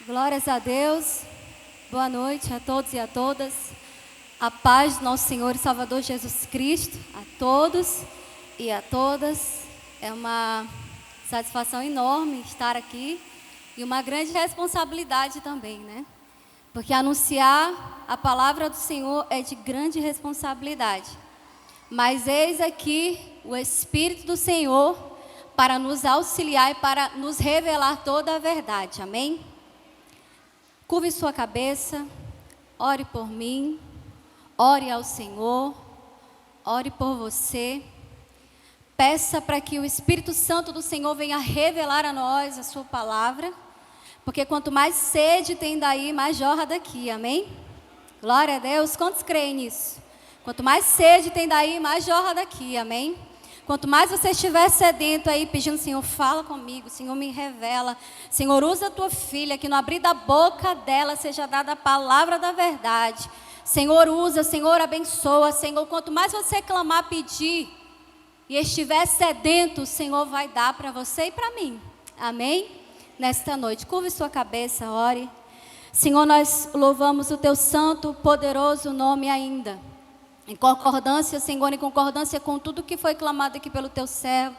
Glórias a Deus, boa noite a todos e a todas. A paz do nosso Senhor e Salvador Jesus Cristo, a todos e a todas. É uma satisfação enorme estar aqui e uma grande responsabilidade também, né? Porque anunciar a palavra do Senhor é de grande responsabilidade. Mas eis aqui o Espírito do Senhor para nos auxiliar e para nos revelar toda a verdade, amém? Curve sua cabeça, ore por mim, ore ao Senhor, ore por você. Peça para que o Espírito Santo do Senhor venha revelar a nós a sua palavra, porque quanto mais sede tem daí, mais jorra daqui, amém? Glória a Deus, quantos creem nisso? Quanto mais sede tem daí, mais jorra daqui, amém? Quanto mais você estiver sedento aí, pedindo, Senhor, fala comigo, Senhor, me revela. Senhor, usa a tua filha, que no abrir da boca dela seja dada a palavra da verdade. Senhor, usa, Senhor, abençoa. Senhor, quanto mais você clamar, pedir e estiver sedento, o Senhor vai dar para você e para mim. Amém? Nesta noite, curve sua cabeça, ore. Senhor, nós louvamos o teu santo, poderoso nome ainda. Em concordância, Senhor, em concordância com tudo que foi clamado aqui pelo teu servo.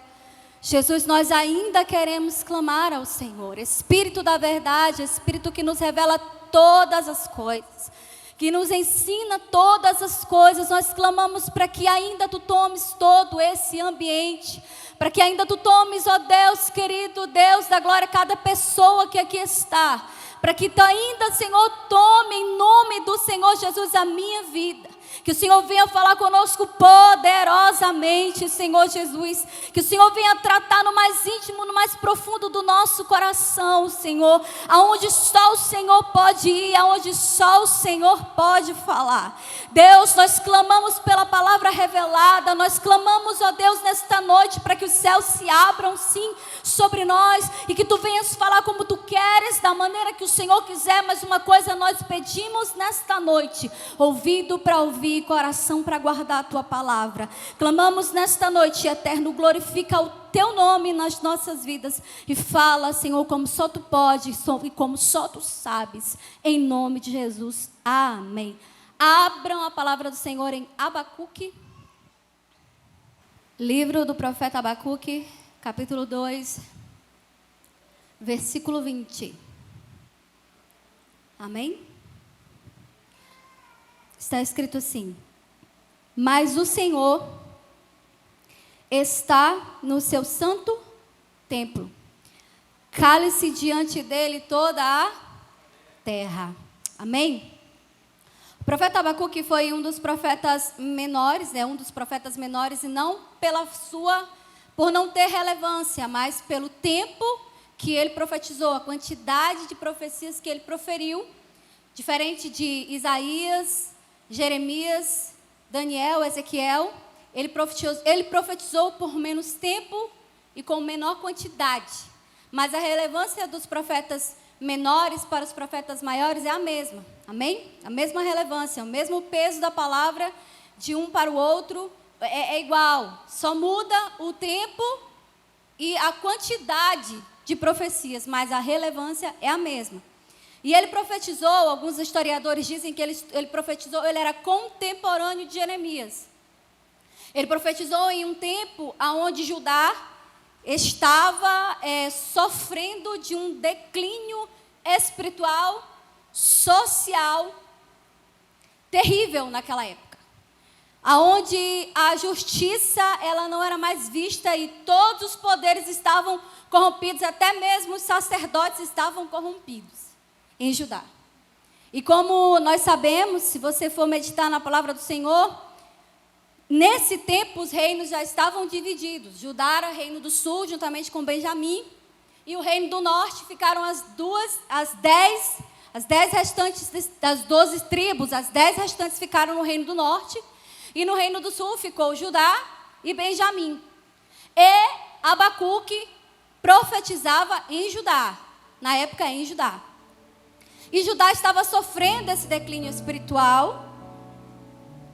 Jesus, nós ainda queremos clamar ao Senhor. Espírito da verdade, Espírito que nos revela todas as coisas, que nos ensina todas as coisas. Nós clamamos para que ainda tu tomes todo esse ambiente, para que ainda tu tomes, ó Deus querido, Deus da glória, cada pessoa que aqui está, para que tu ainda, Senhor, tome em nome do Senhor Jesus a minha vida. Que o Senhor venha falar conosco poderosamente, Senhor Jesus. Que o Senhor venha tratar no mais íntimo, no mais profundo do nosso coração, Senhor. Aonde só o Senhor pode ir, aonde só o Senhor pode falar. Deus, nós clamamos pela palavra revelada. Nós clamamos, ó Deus, nesta noite, para que os céus se abram, sim, sobre nós. E que tu venhas falar como tu queres, da maneira que o Senhor quiser. Mas uma coisa nós pedimos nesta noite: ouvido para ouvir, coração para guardar a tua palavra. Clamamos nesta noite, eterno, glorifica o teu nome nas nossas vidas e fala, Senhor, como só tu podes e como só tu sabes, em nome de Jesus, amém. Abram a palavra do Senhor em Abacuque, livro do profeta Abacuque, capítulo 2, versículo 20, amém? Está escrito assim: mas o Senhor está no seu santo templo, cale-se diante dele toda a terra. Amém? O profeta Abacuque foi um dos profetas menores, um dos profetas menores, e não por não ter relevância, mas pelo tempo que ele profetizou, a quantidade de profecias que ele proferiu, diferente de Isaías, Jeremias, Daniel, Ezequiel. Ele profetizou por menos tempo e com menor quantidade. Mas a relevância dos profetas menores para os profetas maiores é a mesma. Amém? A mesma relevância, o mesmo peso da palavra de um para o outro é igual. Só muda o tempo e a quantidade de profecias, mas a relevância é a mesma. E ele profetizou, alguns historiadores dizem que ele profetizou, ele era contemporâneo de Jeremias. Ele profetizou em um tempo onde Judá estava sofrendo de um declínio espiritual, social, terrível naquela época. Onde a justiça ela não era mais vista e todos os poderes estavam corrompidos, até mesmo os sacerdotes estavam corrompidos em Judá. E como nós sabemos, se você for meditar na palavra do Senhor, nesse tempo os reinos já estavam divididos. Judá era reino do sul, juntamente com Benjamim, e o reino do norte ficaram as 10 restantes das 12 tribos, as 10 restantes ficaram no reino do norte, e no reino do sul ficou Judá e Benjamim. E Abacuque profetizava em Judá, na época em Judá. E Judá estava sofrendo esse declínio espiritual.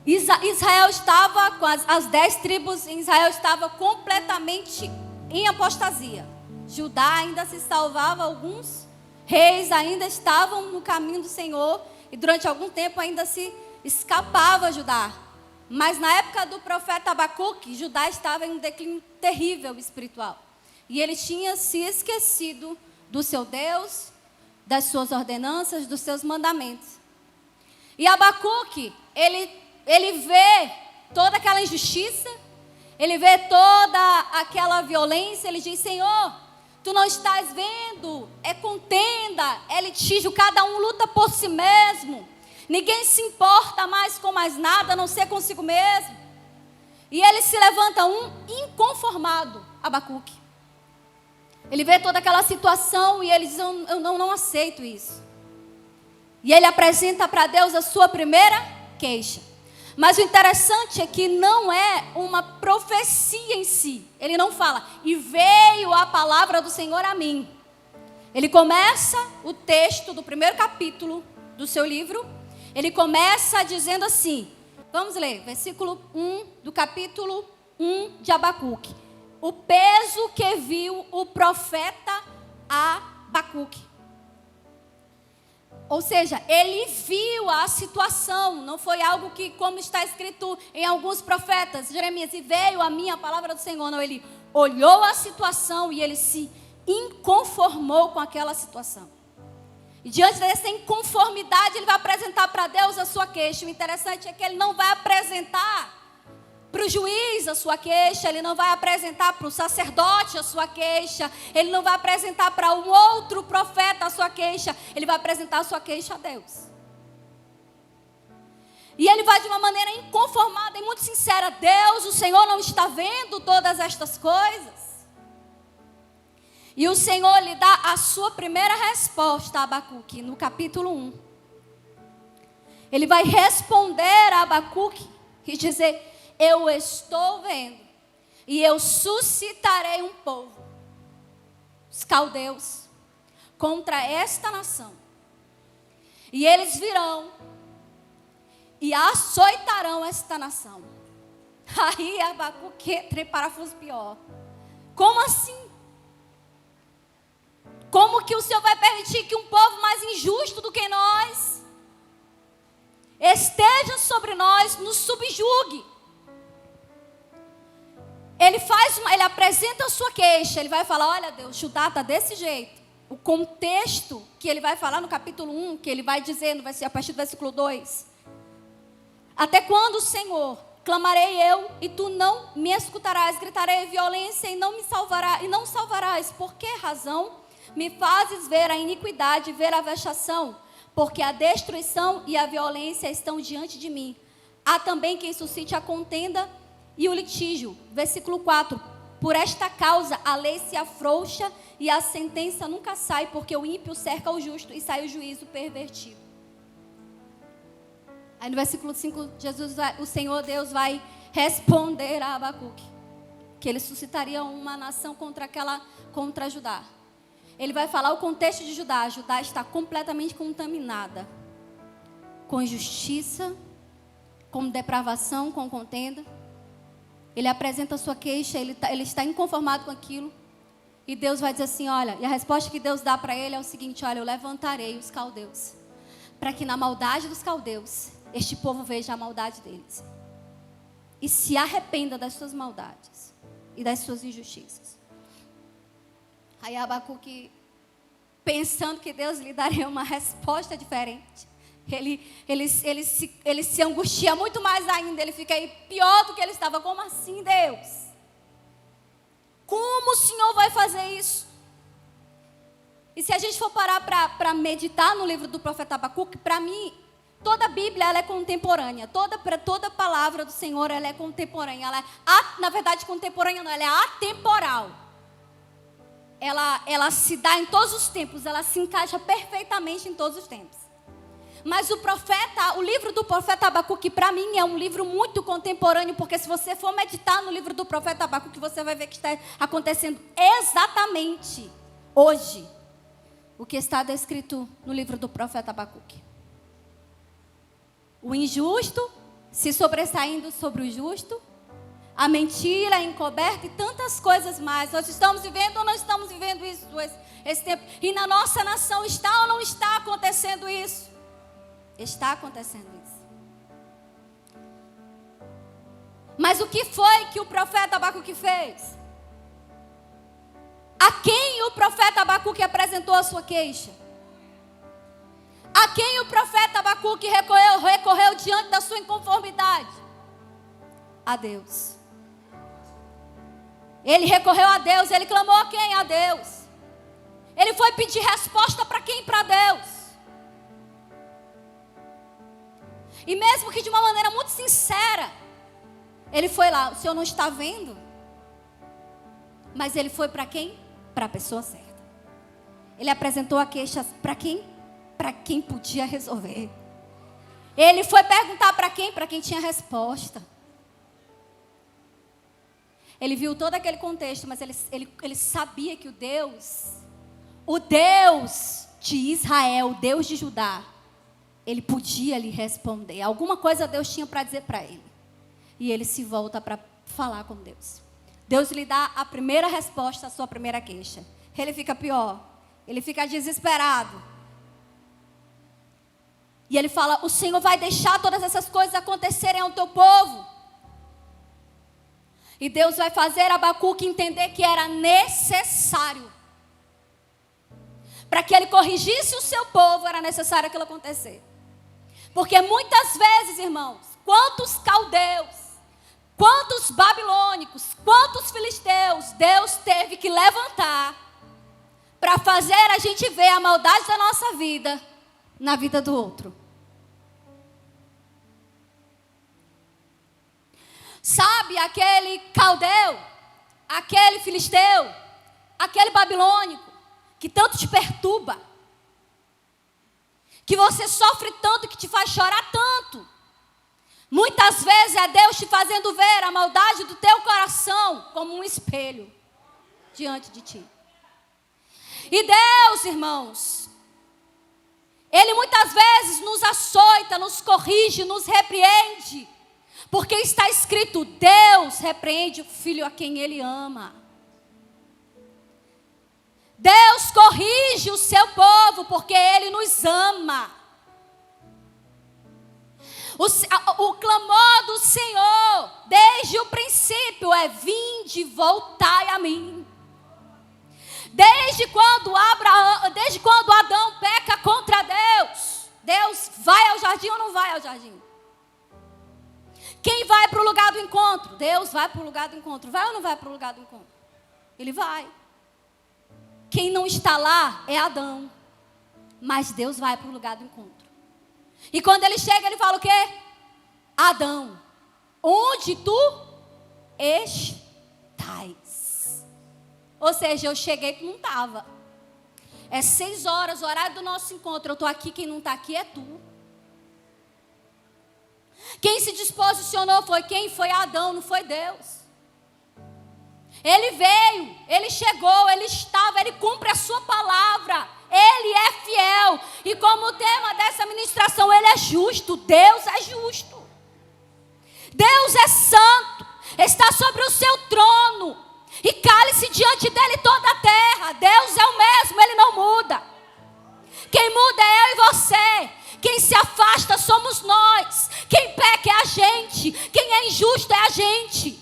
Israel estava, com as 10 tribos em Israel, estava completamente em apostasia. Judá ainda se salvava, alguns reis ainda estavam no caminho do Senhor e durante algum tempo ainda se escapava Judá. Mas na época do profeta Abacuque, Judá estava em um declínio terrível espiritual. E ele tinha se esquecido do seu Deus, das suas ordenanças, dos seus mandamentos. E Abacuque, ele vê toda aquela injustiça, ele vê toda aquela violência, ele diz: Senhor, tu não estás vendo, é contenda, é litígio, cada um luta por si mesmo. Ninguém se importa mais com mais nada, a não ser consigo mesmo. E ele se levanta inconformado, Abacuque. Ele vê toda aquela situação e ele diz: eu não aceito isso. E ele apresenta para Deus a sua primeira queixa. Mas o interessante é que não é uma profecia em si. Ele não fala: e veio a palavra do Senhor a mim. Ele começa o texto do primeiro capítulo do seu livro. Ele começa dizendo assim, vamos ler, versículo 1 do capítulo 1 de Abacuque. O peso que viu o profeta Abacuque. Ou seja, ele viu a situação, não foi algo que, como está escrito em alguns profetas, Jeremias, e veio a minha palavra do Senhor. Não, ele olhou a situação e ele se inconformou com aquela situação. E diante dessa inconformidade, ele vai apresentar para Deus a sua queixa. O interessante é que ele não vai apresentar para o juiz a sua queixa, ele não vai apresentar para o sacerdote a sua queixa, ele não vai apresentar para um outro profeta a sua queixa, ele vai apresentar a sua queixa a Deus. E ele vai de uma maneira inconformada e muito sincera: Deus, o Senhor não está vendo todas estas coisas? E o Senhor lhe dá a sua primeira resposta a Abacuque, no capítulo 1. Ele vai responder a Abacuque e dizer: eu estou vendo, e eu suscitarei um povo, os caldeus, contra esta nação. E eles virão e açoitarão esta nação. Aí Abacuque entra em parafuso pior. Como assim? Como que o Senhor vai permitir que um povo mais injusto do que nós esteja sobre nós, nos subjugue? Ele apresenta a sua queixa, ele vai falar: olha Deus, Judá está desse jeito. O contexto que ele vai falar no capítulo 1, que ele vai dizer a partir do versículo 2. Até quando, Senhor, clamarei eu e tu não me escutarás, gritarei violência e não salvarás. Por que razão me fazes ver a iniquidade, ver a vexação? Porque a destruição e a violência estão diante de mim. Há também quem suscite a contenda e o litígio. Versículo 4. Por esta causa a lei se afrouxa e a sentença nunca sai, porque o ímpio cerca o justo e sai o juízo pervertido. Aí no versículo 5, o Senhor Deus vai responder a Abacuque que ele suscitaria uma nação contra Judá. Ele vai falar o contexto de Judá. Judá está completamente contaminada com injustiça, com depravação, com contenda. Ele apresenta a sua queixa, ele está inconformado com aquilo. E Deus vai dizer assim, olha, e a resposta que Deus dá para ele é o seguinte: olha, eu levantarei os caldeus, para que na maldade dos caldeus, este povo veja a maldade deles. E se arrependa das suas maldades e das suas injustiças. Aí Abacuque, pensando que Deus lhe daria uma resposta diferente, ele se angustia muito mais ainda. Ele fica aí pior do que ele estava. Como assim, Deus? Como o Senhor vai fazer isso? E se a gente for parar para meditar no livro do profeta Abacuque, para mim, toda a Bíblia ela é contemporânea. Toda palavra do Senhor ela é contemporânea. Na verdade, contemporânea não, ela é atemporal. Ela se dá em todos os tempos, ela se encaixa perfeitamente em todos os tempos. Mas o livro do profeta Abacuque, para mim, é um livro muito contemporâneo, porque se você for meditar no livro do profeta Abacuque, você vai ver que está acontecendo exatamente hoje o que está descrito no livro do profeta Abacuque. O injusto se sobressaindo sobre o justo, a mentira encoberta e tantas coisas mais. Nós estamos vivendo ou não estamos vivendo isso esse tempo? E na nossa nação está ou não está acontecendo isso? Está acontecendo isso. Mas o que foi que o profeta Abacuque fez? A quem o profeta Abacuque apresentou a sua queixa? A quem o profeta Abacuque recorreu diante da sua inconformidade? A Deus. Ele recorreu a Deus. Ele clamou a quem? A Deus. Ele foi pedir resposta para quem? Para Deus. E mesmo que de uma maneira muito sincera, ele foi lá. O Senhor não está vendo? Mas ele foi para quem? Para a pessoa certa. Ele apresentou a queixa para quem? Para quem podia resolver. Ele foi perguntar para quem? Para quem tinha resposta. Ele viu todo aquele contexto, mas ele sabia que o Deus de Israel, o Deus de Judá, ele podia lhe responder. Alguma coisa Deus tinha para dizer para ele. E ele se volta para falar com Deus. Deus lhe dá a primeira resposta à sua primeira queixa. Ele fica pior. Ele fica desesperado. E ele fala: o Senhor vai deixar todas essas coisas acontecerem ao teu povo? E Deus vai fazer Abacuque entender que era necessário. Para que ele corrigisse o seu povo, era necessário aquilo acontecer. Porque muitas vezes, irmãos, quantos caldeus, quantos babilônicos, quantos filisteus Deus teve que levantar para fazer a gente ver a maldade da nossa vida na vida do outro. Sabe aquele caldeu, aquele filisteu, aquele babilônico que tanto te perturba, que você sofre tanto, que te faz chorar tanto? Muitas vezes é Deus te fazendo ver a maldade do teu coração como um espelho diante de ti. E Deus, irmãos, Ele muitas vezes nos açoita, nos corrige, nos repreende. Porque está escrito: Deus repreende o filho a quem Ele ama. Deus corrige o seu povo porque Ele nos ama. O clamor do Senhor, desde o princípio, é: vinde, voltai a mim. Desde quando Adão peca contra Deus, Deus vai ao jardim ou não vai ao jardim? Quem vai para o lugar do encontro? Deus vai para o lugar do encontro. Vai ou não vai para o lugar do encontro? Ele vai. Quem não está lá é Adão. Mas Deus vai para o lugar do encontro. E quando ele chega, ele fala o quê? Adão, onde tu estás? Ou seja, eu cheguei, tu não estava. É 6 horas, o horário do nosso encontro. Eu estou aqui, quem não está aqui é tu. Quem se disposicionou foi quem? Foi Adão, não foi Deus. Ele veio, ele chegou, ele estava, ele cumpre a sua palavra. Ele é fiel. E como o tema dessa ministração, ele é justo. Deus é justo. Deus é santo. Está sobre o seu trono. E cale-se diante dele toda a terra. Deus é o mesmo, ele não muda. Quem muda é eu e você. Quem se afasta somos nós. Quem peca é a gente. Quem é injusto é a gente.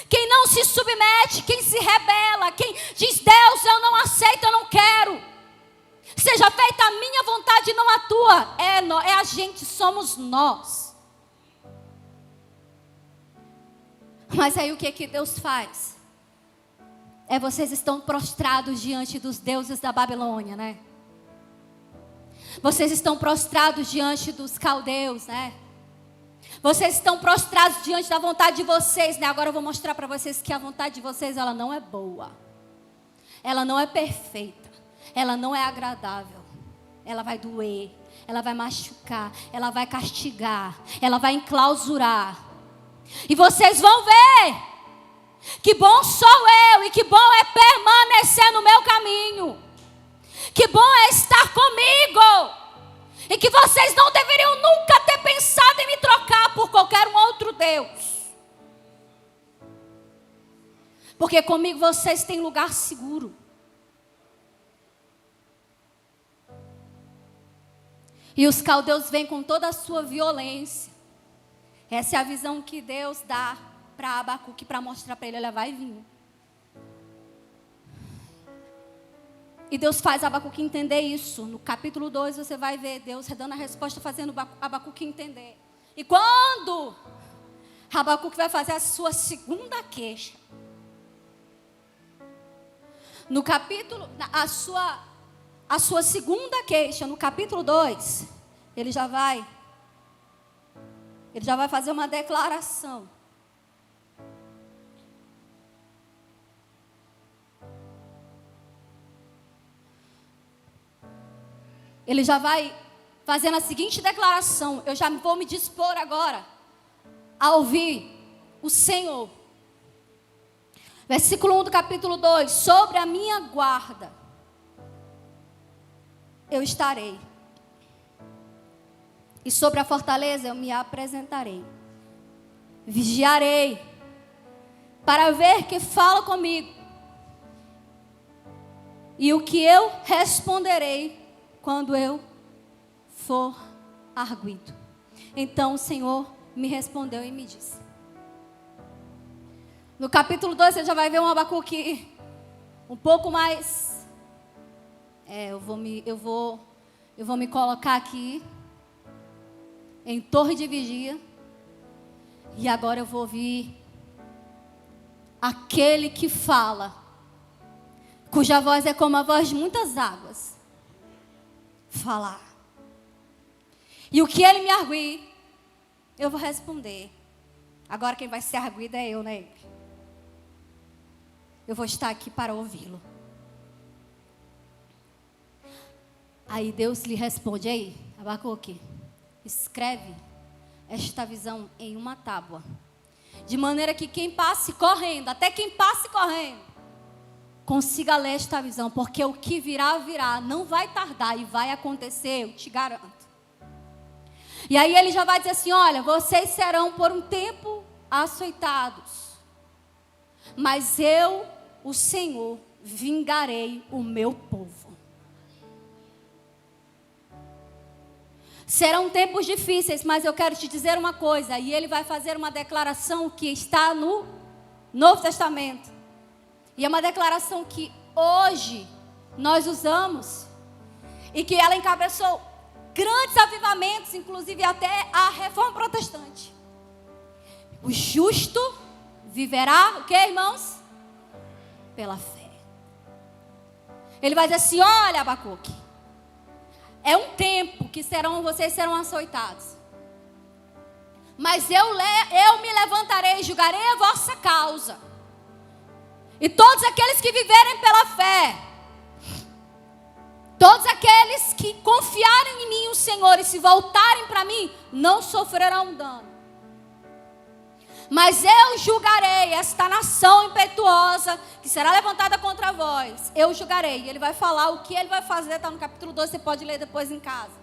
Quem não se submete, quem se rebela, quem diz: Deus, eu não aceito, eu não quero. Seja feita a minha vontade e não a tua. É a gente, somos nós. Mas aí o que Deus faz? Vocês estão prostrados diante dos deuses da Babilônia, né? Vocês estão prostrados diante dos caldeus, né? Vocês estão prostrados diante da vontade de vocês, né? Agora eu vou mostrar para vocês que a vontade de vocês, ela não é boa. Ela não é perfeita. Ela não é agradável. Ela vai doer. Ela vai machucar. Ela vai castigar. Ela vai enclausurar. E vocês vão ver que bom sou eu e que bom é permanecer no meu caminho. Que bom é estar comigo. E que vocês não deveriam nunca ter pensado em me trocar por qualquer um outro Deus. porque comigo vocês têm lugar seguro. E os caldeus vêm com toda a sua violência. Essa é a visão que Deus dá para Abacuque, para mostrar para ele, ela vai vir. E Deus faz Abacuque entender isso. No capítulo 2 você vai ver Deus dando a resposta, fazendo Abacuque entender. E quando Abacuque vai fazer a sua segunda queixa, no capítulo, a sua segunda queixa, no capítulo 2, ele já vai fazer uma declaração. Ele já vai fazendo a seguinte declaração: eu já vou me dispor agora a ouvir o Senhor. Versículo 1 do capítulo 2: sobre a minha guarda eu estarei, e sobre a fortaleza eu me apresentarei. Vigiarei para ver que fala comigo, e o que eu responderei quando eu for arguido. Então o Senhor me respondeu e me disse. No capítulo 2 você já vai ver um Abacuque um pouco mais. Eu vou me colocar aqui em torre de vigia. E agora eu vou ouvir aquele que fala, cuja voz é como a voz de muitas águas, falar. E o que ele me arguir, eu vou responder. Agora quem vai ser arguido é eu, né? Eu vou estar aqui para ouvi-lo. Aí Deus lhe responde: aí, Abacuque, escreve esta visão em uma tábua, de maneira que quem passe correndo, até quem passe correndo, consiga ler esta visão, porque o que virá, virá, não vai tardar e vai acontecer, eu te garanto. E aí ele já vai dizer assim: olha, vocês serão por um tempo açoitados, mas eu, o Senhor, vingarei o meu povo. Serão tempos difíceis, mas eu quero te dizer uma coisa. E ele vai fazer uma declaração que está no Novo Testamento. E é uma declaração que hoje nós usamos. E que ela encabeçou grandes avivamentos, inclusive até a Reforma Protestante. O justo viverá, o que, irmãos? Pela fé. Ele vai dizer assim: olha, Abacuque, é um tempo que vocês serão açoitados, mas eu me levantarei e julgarei a vossa causa. E todos aqueles que viverem pela fé, todos aqueles que confiarem em mim, o Senhor, e se voltarem para mim, não sofrerão dano. Mas eu julgarei esta nação impetuosa que será levantada contra vós. Eu julgarei. E ele vai falar o que ele vai fazer, está no capítulo 2, você pode ler depois em casa.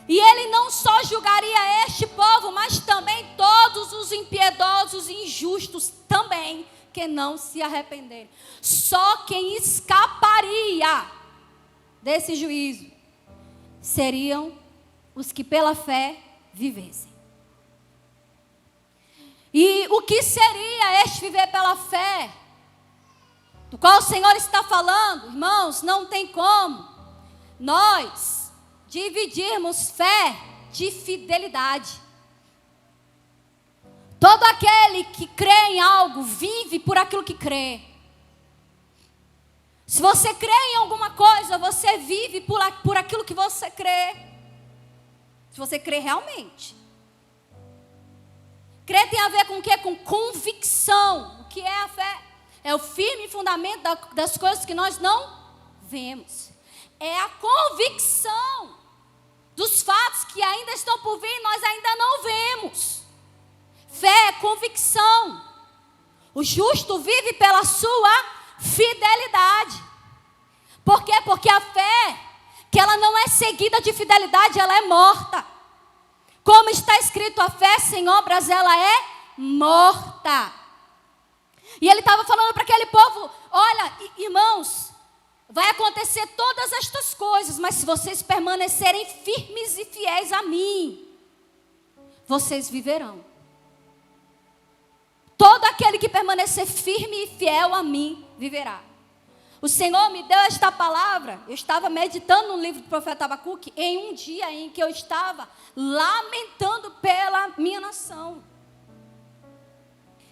E ele não só julgaria este povo, mas também todos os impiedosos e injustos também, que não se arrependerem. Só quem escaparia desse juízo seriam os que pela fé vivessem. E o que seria este viver pela fé, do qual o Senhor está falando? Irmãos, não tem como nós dividirmos fé de fidelidade. Todo aquele que crê em algo, vive por aquilo que crê. Se você crê em alguma coisa, você vive por aquilo que você crê. Se você crê realmente. Crer tem a ver com o quê? Com convicção. O que é a fé? É o firme fundamento das coisas que nós não vemos. É a convicção dos fatos que ainda estão por vir e nós ainda não vemos. Fé é convicção. O justo vive pela sua fidelidade. Por quê? Porque a fé, que ela não é seguida de fidelidade, ela é morta. Como está escrito, a fé sem obras, ela é morta. E ele estava falando para aquele povo: olha, irmãos, vai acontecer todas estas coisas, mas se vocês permanecerem firmes e fiéis a mim, vocês viverão. Todo aquele que permanecer firme e fiel a mim, viverá. O Senhor me deu esta palavra. Eu estava meditando no livro do profeta Abacuque em um dia em que eu estava lamentando pela minha nação.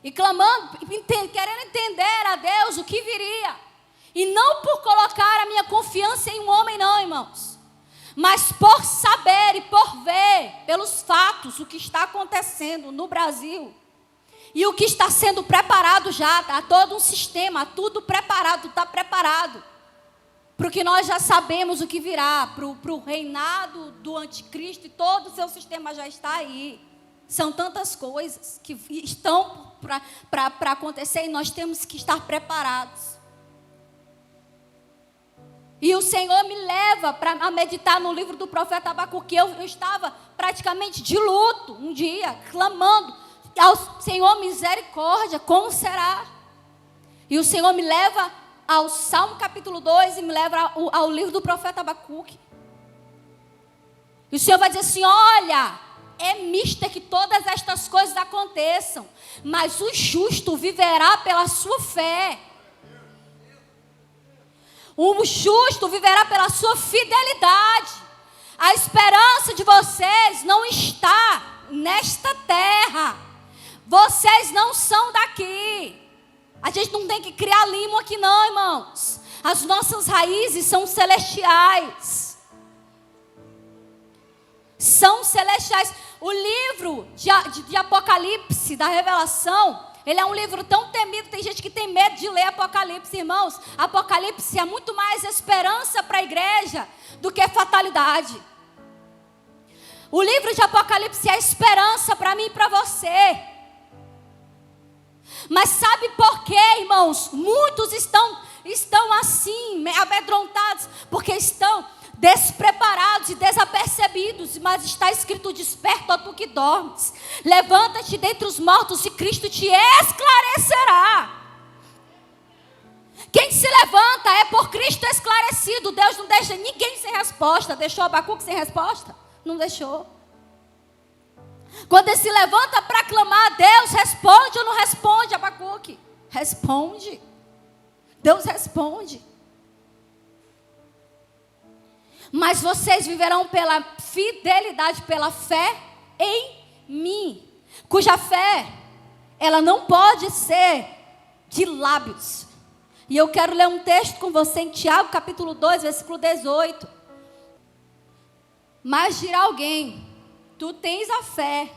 E clamando, querendo entender a Deus o que viria. E não por colocar a minha confiança em um homem não, irmãos. Mas por saber e por ver, pelos fatos, o que está acontecendo no Brasil. E o que está sendo preparado já, há todo um sistema, tudo preparado, está preparado. Porque nós já sabemos o que virá, para o reinado do anticristo e todo o seu sistema já está aí. São tantas coisas que estão para acontecer e nós temos que estar preparados. E o Senhor me leva a meditar no livro do profeta Abacuque. Eu estava praticamente de luto um dia, clamando ao Senhor: misericórdia, como será? E o Senhor me leva ao Salmo capítulo 2 e me leva ao livro do profeta Abacuque. E o Senhor vai dizer assim: olha, é misto que todas estas coisas aconteçam, mas o justo viverá pela sua fé. O justo viverá pela sua fidelidade. A esperança de vocês não está nesta terra. Vocês não são daqui. A gente não tem que criar limo aqui não, irmãos. As nossas raízes são celestiais. São celestiais. O livro de Apocalipse, da Revelação, ele é um livro tão temido, tem gente que tem medo de ler Apocalipse, irmãos. Apocalipse é muito mais esperança para a igreja do que fatalidade. O livro de Apocalipse é esperança para mim e para você. Mas sabe por quê, irmãos? Muitos estão assim, amedrontados, porque estão despreparados e desapercebidos, mas está escrito: desperta, ó tu que dormes, levanta-te dentre os mortos e Cristo te esclarecerá. Quem se levanta é por Cristo esclarecido. Deus não deixa ninguém sem resposta. Deixou Abacuque sem resposta? Não deixou. Quando ele se levanta para clamar a Deus, responde ou não responde, Abacuque? Responde. Deus responde. Mas vocês viverão pela fidelidade, pela fé em mim. Cuja fé, ela não pode ser de lábios. E eu quero ler um texto com você em Tiago capítulo 2, versículo 18. Mas dirá alguém: tu tens a fé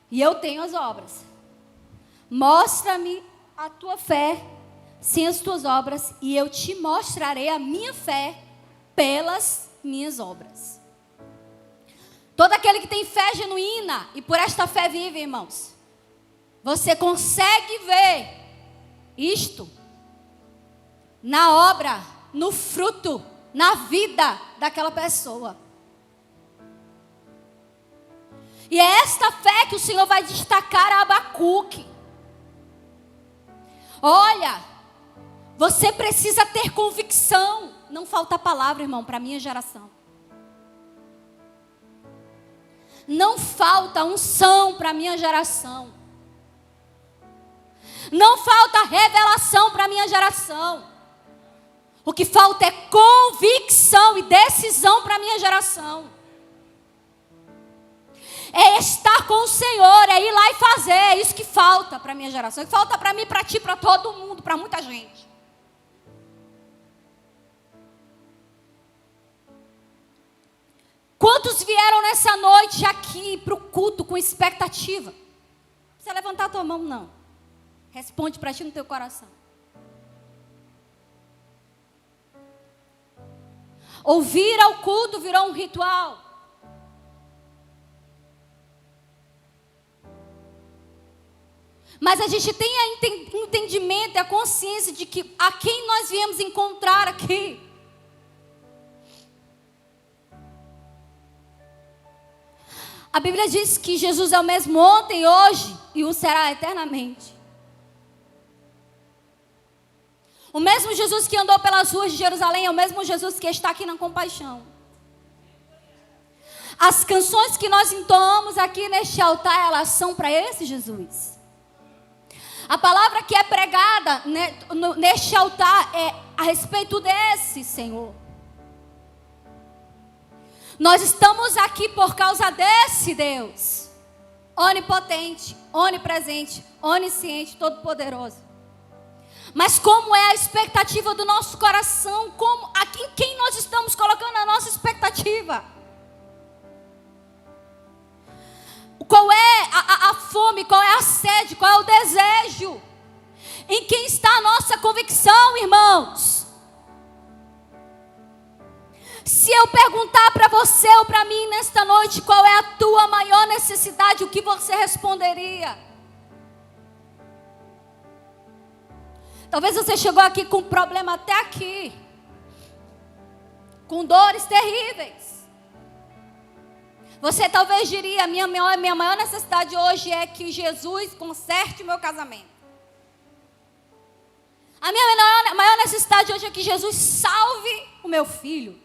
e eu tenho as obras. Mostra-me a tua fé sem as tuas obras, e eu te mostrarei a minha fé pelas minhas obras. Todo aquele que tem fé genuína e por esta fé vive, irmãos, você consegue ver isto na obra, no fruto, na vida daquela pessoa. E é esta fé que o Senhor vai destacar a Abacuque. Olha, você precisa ter convicção. Não falta palavra, irmão, para a minha geração. Não falta unção para a minha geração. Não falta revelação para a minha geração. O que falta é convicção e decisão para a minha geração. É estar com o Senhor, é ir lá e fazer. É isso que falta para a minha geração. É que falta para mim, para ti, para todo mundo, para muita gente. Quantos vieram nessa noite aqui para o culto com expectativa? Não precisa levantar a tua mão, não. Responde para ti no teu coração. Ouvir ao culto virou um ritual. Mas a gente tem o entendimento e a consciência de que a quem nós viemos encontrar aqui. A Bíblia diz que Jesus é o mesmo ontem, hoje e o será eternamente. O mesmo Jesus que andou pelas ruas de Jerusalém é o mesmo Jesus que está aqui na compaixão. As canções que nós entoamos aqui neste altar, elas são para esse Jesus. A palavra que é pregada neste altar é a respeito desse Senhor. Nós estamos aqui por causa desse Deus. Onipotente, onipresente, onisciente, todo-poderoso. Mas como é a expectativa do nosso coração? Como, aqui, em quem nós estamos colocando a nossa expectativa? Qual é a fome, qual é a sede, qual é o desejo? Em quem está a nossa convicção, irmãos? Se eu perguntar para você ou para mim nesta noite, qual é a tua maior necessidade, o que você responderia? Talvez você chegou aqui com um problema até aqui, com dores terríveis. Você talvez diria, minha maior necessidade hoje é que Jesus conserte o meu casamento. A minha maior necessidade hoje é que Jesus salve o meu filho.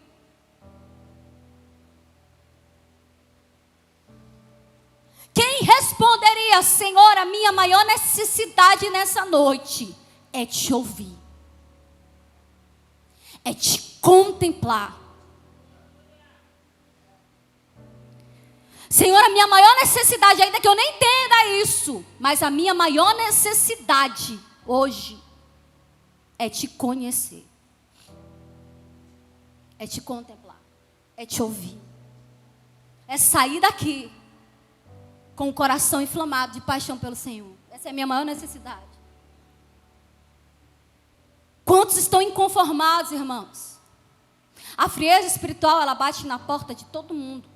Quem responderia, Senhor, a minha maior necessidade nessa noite é te ouvir, é te contemplar. Senhor, a minha maior necessidade, ainda que eu nem entenda isso, mas a minha maior necessidade hoje é te conhecer, é te contemplar, é te ouvir, é sair daqui com o coração inflamado de paixão pelo Senhor. Essa é a minha maior necessidade. Quantos estão inconformados, irmãos? A frieza espiritual, ela bate na porta de todo mundo.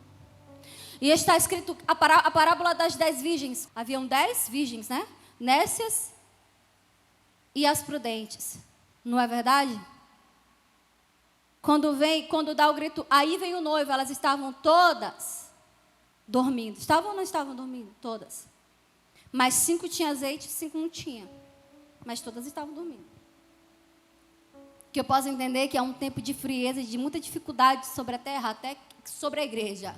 E está escrito a parábola das 10 virgens. Haviam 10 virgens, né? Nécias e as prudentes. Não é verdade? Quando dá o grito, aí vem o noivo, elas estavam todas dormindo. Estavam ou não estavam dormindo? Todas. Mas 5 tinham azeite, 5 não tinham. Mas todas estavam dormindo. Que eu posso entender que é um tempo de frieza, de muita dificuldade sobre a terra, até sobre a igreja.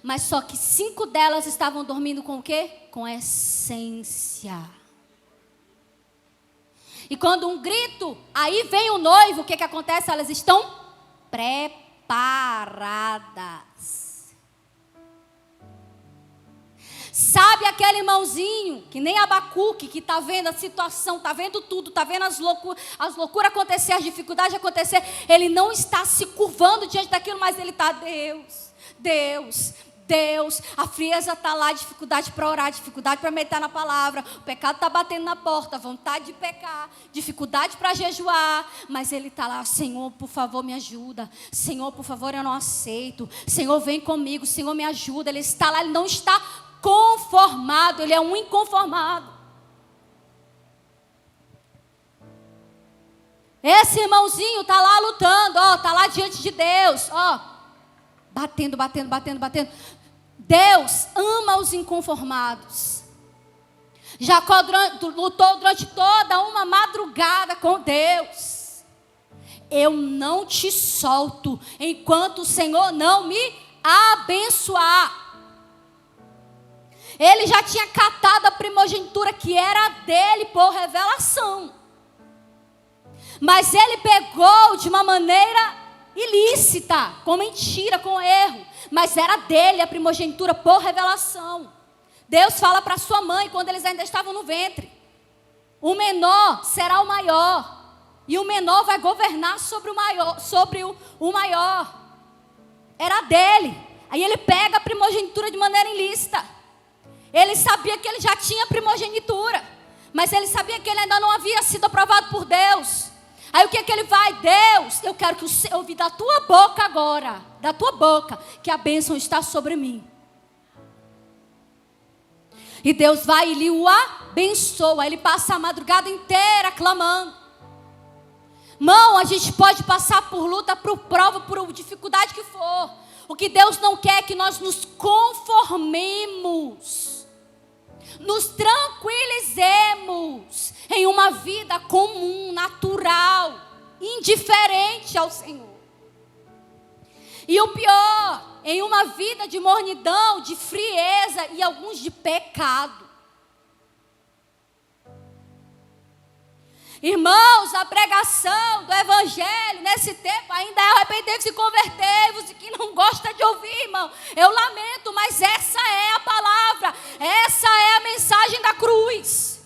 Mas só que 5 delas estavam dormindo com o quê? Com essência. E quando um grito, aí vem o noivo, o que acontece? Elas estão preparadas. Sabe aquele irmãozinho, que nem Abacuque, que está vendo a situação, está vendo tudo, está vendo as loucuras acontecer, as dificuldades acontecer. Ele não está se curvando diante daquilo, mas ele está, Deus, a frieza está lá, dificuldade para orar, dificuldade para meditar na palavra, o pecado está batendo na porta, vontade de pecar, dificuldade para jejuar, mas ele está lá, Senhor, por favor, me ajuda, Senhor, por favor, eu não aceito, Senhor, vem comigo, Senhor, me ajuda. Ele está lá, ele não está conformado, ele é um inconformado. Esse irmãozinho está lá lutando, está lá diante de Deus, batendo. Deus ama os inconformados. Jacó lutou durante toda uma madrugada com Deus. Eu não te solto enquanto o Senhor não me abençoar. Ele já tinha catado a primogenitura que era dele por revelação. Mas ele pegou de uma maneira ilícita, com mentira, com erro. Mas era dele a primogenitura por revelação. Deus fala para sua mãe, quando eles ainda estavam no ventre: o menor será o maior, e o menor vai governar sobre o maior. Era dele. Aí ele pega a primogenitura de maneira ilícita. Ele sabia que ele já tinha primogenitura, mas ele sabia que ele ainda não havia sido aprovado por Deus. Aí o que ele vai? Deus, eu quero que eu ouvi da tua boca agora, da tua boca, que a bênção está sobre mim. E Deus vai e lhe o abençoa. Ele passa a madrugada inteira clamando. Irmão, a gente pode passar por luta, por prova, por dificuldade que for. O que Deus não quer é que nós nos conformemos. nos tranquilizemos em uma vida comum, natural, indiferente ao Senhor. E o pior, em uma vida de mornidão, de frieza e alguns de pecado. Irmãos, a pregação do Evangelho nesse tempo ainda é arrepender-vos e converter-vos. E quem não gosta de ouvir, irmão, eu lamento, mas essa é a palavra, essa é a mensagem da cruz.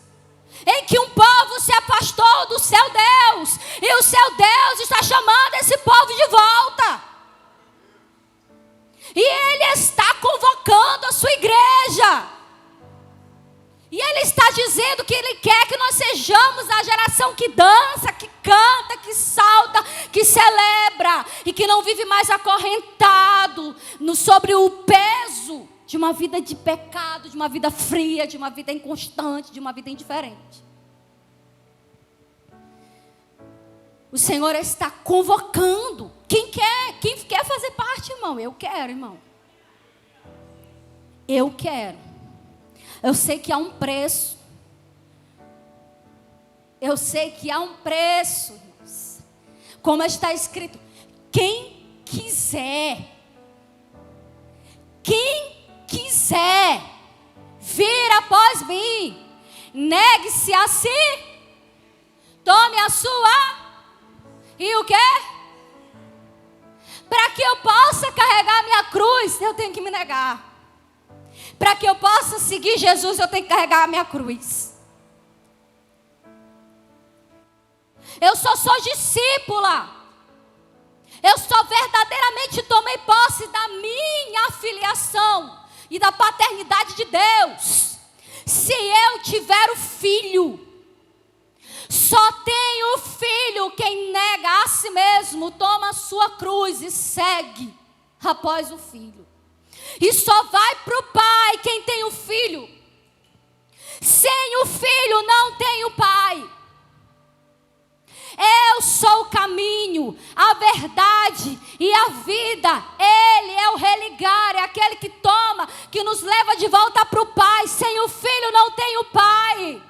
Em que um povo se afastou do seu Deus, e o seu Deus está chamando esse povo de volta. E Ele está convocando a sua igreja. E Ele está dizendo que Ele quer que nós sejamos a geração que dança, que canta, que salta, que celebra. E que não vive mais acorrentado sobre o peso de uma vida de pecado, de uma vida fria, de uma vida inconstante, de uma vida indiferente. O Senhor está convocando. Quem quer fazer parte, irmão? Eu quero, irmão. Eu quero. Eu sei que há um preço. Eu sei que há um preço, irmãos. Como está escrito, quem quiser vir após mim, negue-se a si, tome a sua, e o quê? Para que eu possa carregar a minha cruz, eu tenho que me negar. Para que eu possa seguir Jesus, eu tenho que carregar a minha cruz. Eu só sou discípula. Eu só verdadeiramente tomei posse da minha filiação e da paternidade de Deus se eu tiver o filho. Só tem o filho quem nega a si mesmo, toma a sua cruz e segue após o filho. E só vai para o pai quem tem o filho. Sem o filho não tem o pai. Eu sou o caminho, a verdade e a vida. Ele é o religar, é aquele que toma, que nos leva de volta para o pai. Sem o filho não tem o pai.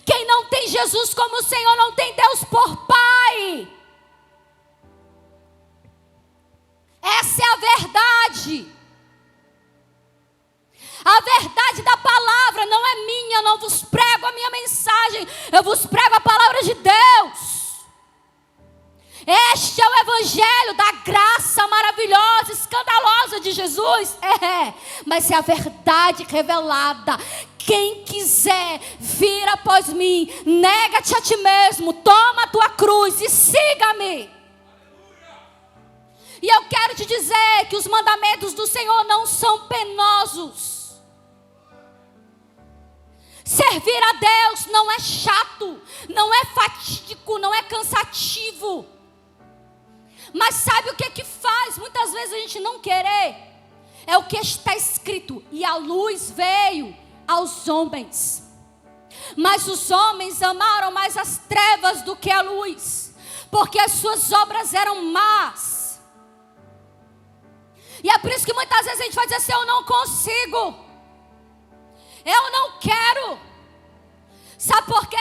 Quem não tem Jesus como Senhor não tem Deus por pai. Essa é a verdade. A verdade da palavra não é minha, eu não vos prego a minha mensagem, eu vos prego a palavra de Deus. Este é o evangelho da graça maravilhosa, escandalosa de Jesus. Mas é a verdade revelada. Quem quiser vir após mim, nega-te a ti mesmo, toma a tua cruz e siga-me. E eu quero te dizer que os mandamentos do Senhor não são penosos. Servir a Deus não é chato, não é fatídico, não é cansativo. Mas sabe o que faz muitas vezes a gente não querer? É o que está escrito: e a luz veio aos homens, mas os homens amaram mais as trevas do que a luz, porque as suas obras eram más. E é por isso que muitas vezes a gente vai dizer assim: eu não consigo, eu não quero. Sabe por quê?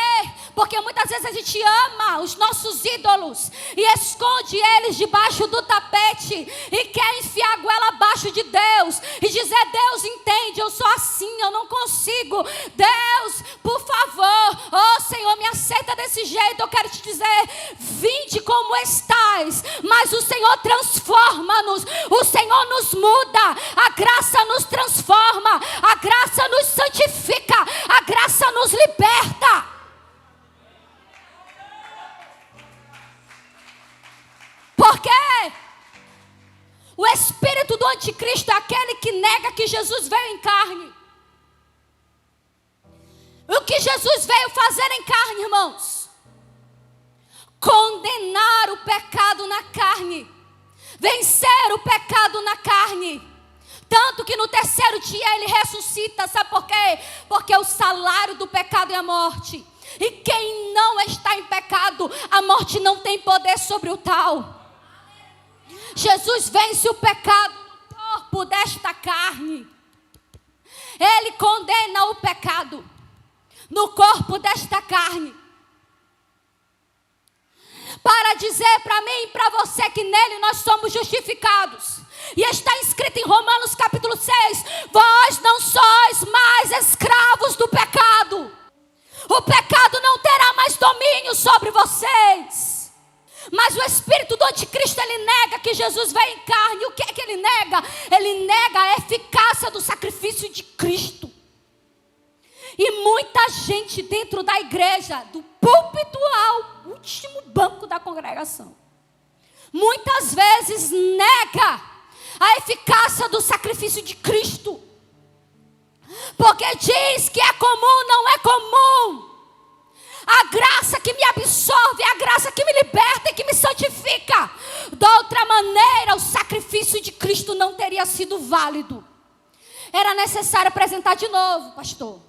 Porque muitas vezes a gente ama os nossos ídolos e esconde eles debaixo do tapete e quer enfiar a goela abaixo de Deus e dizer: Deus, entende, eu sou assim, eu não consigo. Deus, por favor, oh Senhor, me aceita desse jeito. Eu quero te dizer: vinde como estais, mas o Senhor transforma-nos, o Senhor nos muda, a graça nos transforma, a graça nos santifica, a graça nos liberta. Porque o espírito do anticristo é aquele que nega que Jesus veio em carne. O que Jesus veio fazer em carne, irmãos? Condenar o pecado na carne, vencer o pecado na carne. Tanto que no terceiro dia ele ressuscita. Sabe por quê? Porque o salário do pecado é a morte. E quem não está em pecado, a morte não tem poder sobre o tal. Jesus vence o pecado no corpo desta carne. Ele condena o pecado no corpo desta carne, para dizer para mim e para você que nele nós somos justificados. E está escrito em Romanos capítulo 6, vós não sois mais escravos do pecado. O pecado não terá mais domínio sobre vocês. Mas o espírito do anticristo, ele nega que Jesus veio em carne. O que é que ele nega? Ele nega a eficácia do sacrifício de Cristo. E muita gente dentro da igreja, do púlpito ao último banco da congregação, muitas vezes nega a eficácia do sacrifício de Cristo. Porque diz que é comum, não é comum. A graça que me absorve, a graça que me liberta e que me santifica. De outra maneira, o sacrifício de Cristo não teria sido válido. Era necessário apresentar de novo, pastor,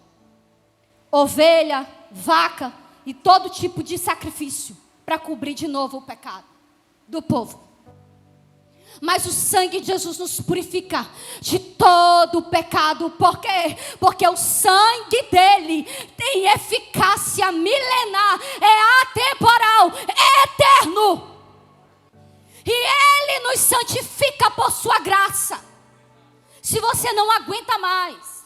ovelha, vaca e todo tipo de sacrifício para cobrir de novo o pecado do povo. Mas o sangue de Jesus nos purifica de todo o pecado. Por quê? Porque o sangue dele tem eficácia milenar, é atemporal, é eterno. E ele nos santifica por sua graça. Se você não aguenta mais,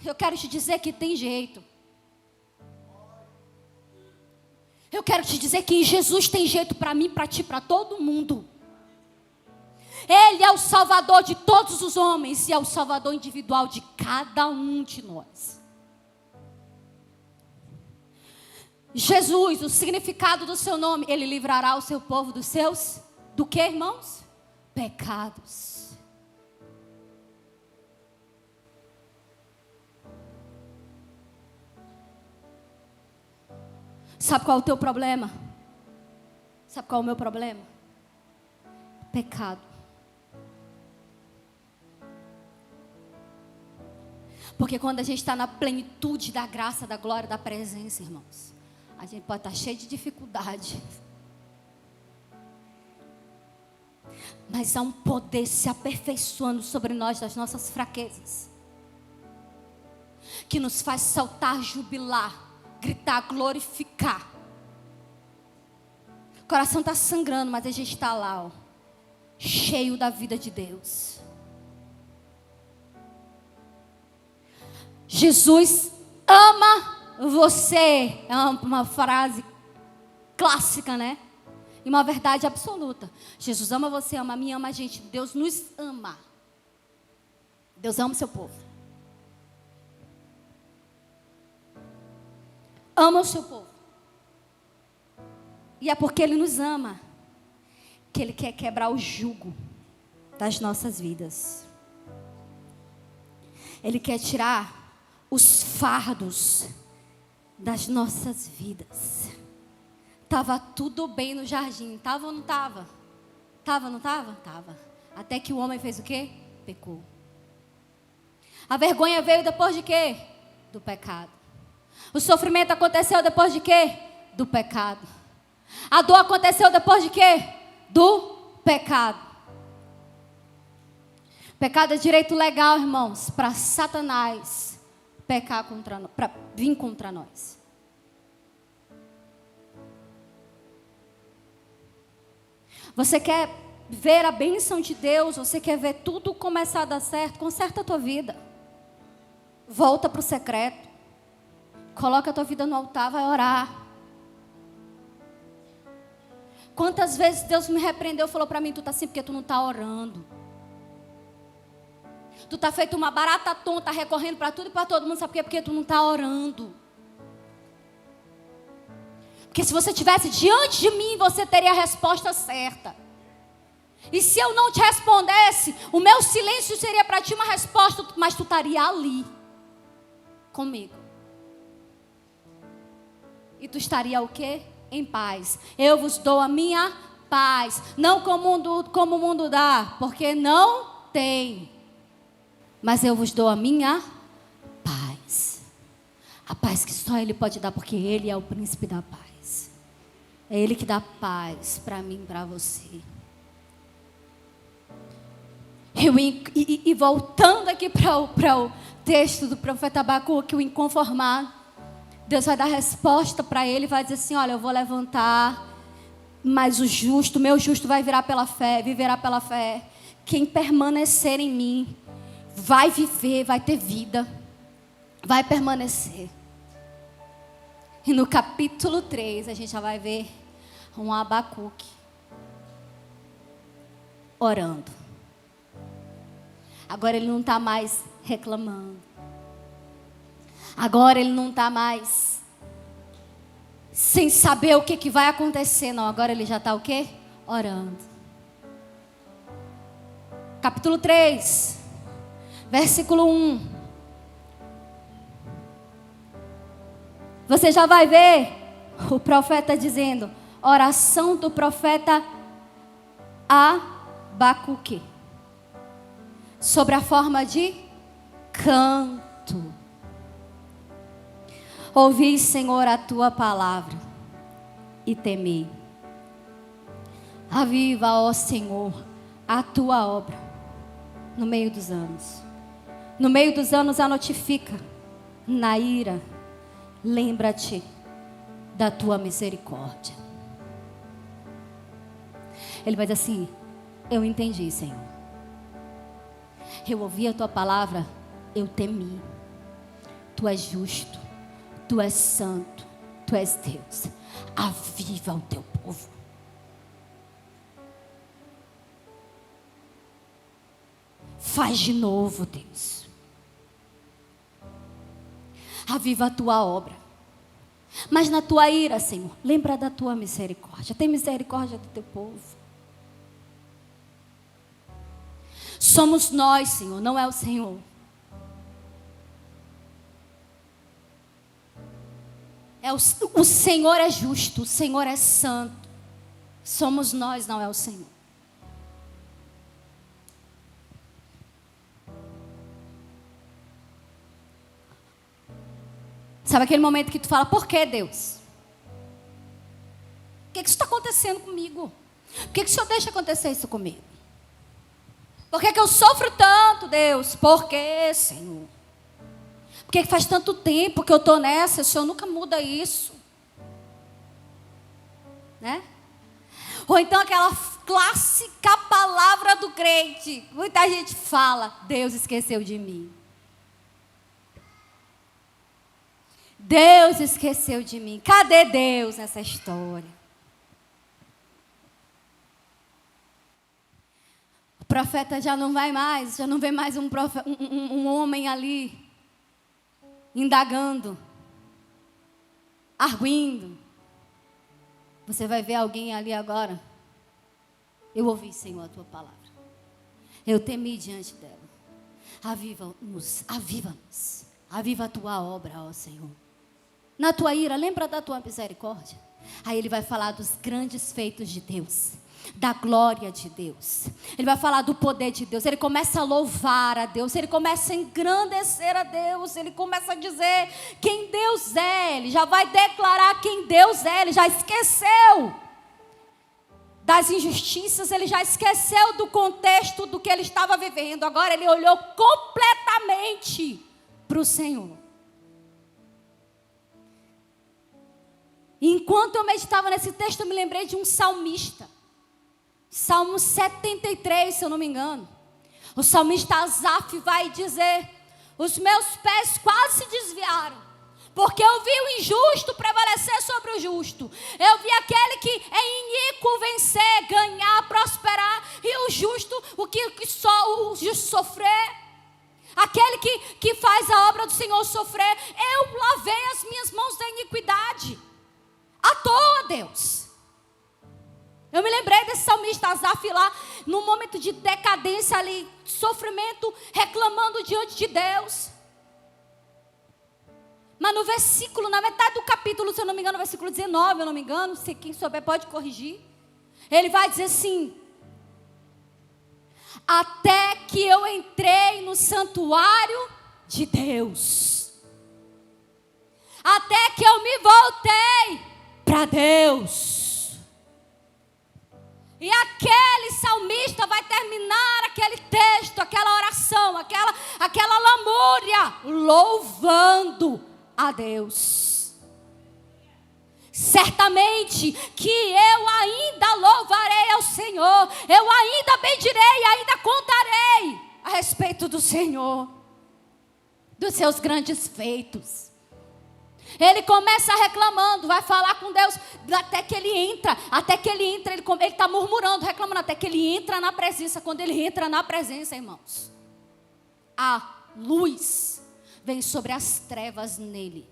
eu quero te dizer que tem jeito. Eu quero te dizer que em Jesus tem jeito para mim, para ti, para todo mundo. Ele é o Salvador de todos os homens e é o Salvador individual de cada um de nós. Jesus, o significado do seu nome, ele livrará o seu povo dos seus, do que, irmãos? Pecados. Sabe qual é o teu problema? Sabe qual é o meu problema? Pecado. Porque quando a gente está na plenitude da graça, da glória, da presença, irmãos, a gente pode estar cheio de dificuldade, mas há um poder se aperfeiçoando sobre nós, das nossas fraquezas, que nos faz saltar, jubilar, gritar, glorificar. O coração está sangrando, mas a gente está lá, ó, cheio da vida de Deus. Jesus ama você. É uma frase clássica, né? E uma verdade absoluta. Jesus ama você, ama a mim, ama a gente. Deus nos ama. Deus ama o seu povo. Ama o seu povo. E é porque Ele nos ama que Ele quer quebrar o jugo das nossas vidas. Ele quer tirar os fardos das nossas vidas. Tava tudo bem no jardim, tava ou não tava? Tava ou não tava? Tava. Até que o homem fez o quê? Pecou. A vergonha veio depois de quê? Do pecado. O sofrimento aconteceu depois de quê? Do pecado. A dor aconteceu depois de quê? Do pecado. Pecado é direito legal, irmãos, para Satanás pecar contra nós, para vir contra nós. Você quer ver a bênção de Deus? Você quer ver tudo começar a dar certo? Conserta a tua vida. Volta para o secreto. Coloca a tua vida no altar, vai orar. Quantas vezes Deus me repreendeu, falou para mim, tu está assim porque tu não está orando. Tu está feito uma barata tonta, recorrendo para tudo e para todo mundo. Sabe por quê? Porque tu não está orando. Porque se você estivesse diante de mim, você teria a resposta certa. E se eu não te respondesse, o meu silêncio seria para ti uma resposta, mas tu estaria ali, comigo. E tu estaria o quê? Em paz. Eu vos dou a minha paz. Não como o mundo dá, porque não tem. Mas eu vos dou a minha paz. A paz que só Ele pode dar, porque Ele é o príncipe da paz. É Ele que dá paz para mim e para você. E voltando aqui para o texto do profeta Abacuque, o inconformado, Deus vai dar resposta para ele, vai dizer assim: olha, eu vou levantar, mas o justo, meu justo vai viverá pela fé. Quem permanecer em mim vai viver, vai ter vida, vai permanecer. E no capítulo 3 a gente já vai ver um Abacuque orando. Agora ele não está mais reclamando. Agora ele não está mais sem saber o que vai acontecer. Não, agora ele já está o quê? Orando. Capítulo 3, versículo 1. Você já vai ver o profeta dizendo, oração do profeta Abacuque, sobre a forma de canto. Ouvi, Senhor, a tua palavra e temi. Aviva, ó Senhor, a tua obra no meio dos anos. No meio dos anos a notifica. Na ira, lembra-te da tua misericórdia. Ele vai dizer assim: eu entendi, Senhor. Eu ouvi a tua palavra, eu temi. Tu és justo, tu és santo, tu és Deus. Aviva o teu povo. Faz de novo, Deus. Aviva a tua obra. Mas na tua ira, Senhor, lembra da tua misericórdia. Tem misericórdia do teu povo. Somos nós, Senhor, não é o Senhor. O Senhor é justo, o Senhor é santo. Somos nós, não é o Senhor. Sabe aquele momento que tu fala, por que, Deus? O que isso está acontecendo comigo? Por que o Senhor deixa acontecer isso comigo? Por que eu sofro tanto, Deus? Por que, Senhor? Por que faz tanto tempo que eu estou nessa? O Senhor nunca muda isso. Né? Ou então aquela clássica palavra do crente. Muita gente fala, Deus esqueceu de mim. Deus esqueceu de mim. Cadê Deus nessa história? O profeta já não vai mais, já não vê mais um homem ali, indagando, arguindo. Você vai ver alguém ali agora. Eu ouvi, Senhor, a tua palavra. Eu temi diante dela. Aviva-nos, aviva-nos. Aviva a tua obra, ó Senhor. Na tua ira, lembra da tua misericórdia. Aí ele vai falar dos grandes feitos de Deus, da glória de Deus. Ele vai falar do poder de Deus. Ele começa a louvar a Deus. Ele começa a engrandecer a Deus. Ele começa a dizer quem Deus é. Ele já vai declarar quem Deus é. Ele já esqueceu das injustiças. Ele já esqueceu do contexto do que ele estava vivendo. Agora ele olhou completamente para o Senhor. Enquanto eu meditava nesse texto, eu me lembrei de um salmista. Salmo 73, se eu não me engano. O salmista Asaf vai dizer: os meus pés quase se desviaram, porque eu vi o injusto prevalecer sobre o justo. Eu vi aquele que é iníquo vencer, ganhar, prosperar, e o justo, só o justo sofrer. Aquele que faz a obra do Senhor sofrer. Eu lavei as minhas mãos da iniquidade. À toa, Deus. Eu me lembrei desse salmista Asaf lá, num momento de decadência ali, sofrimento, reclamando diante de Deus. Mas no versículo, na metade do capítulo, se eu não me engano, no versículo 19, eu não me engano, se quem souber pode corrigir. Ele vai dizer assim: até que eu entrei no santuário de Deus. Até que eu me voltei para Deus. E aquele salmista vai terminar aquele texto, adoração, aquela lamúria, louvando a Deus. Certamente que eu ainda louvarei ao Senhor, eu ainda bendirei, ainda contarei a respeito do Senhor, dos seus grandes feitos. Ele começa reclamando, vai falar com Deus, até que ele entra, ele está murmurando, reclamando, até que ele entra na presença. Quando ele entra na presença, irmãos, a luz vem sobre as trevas nele.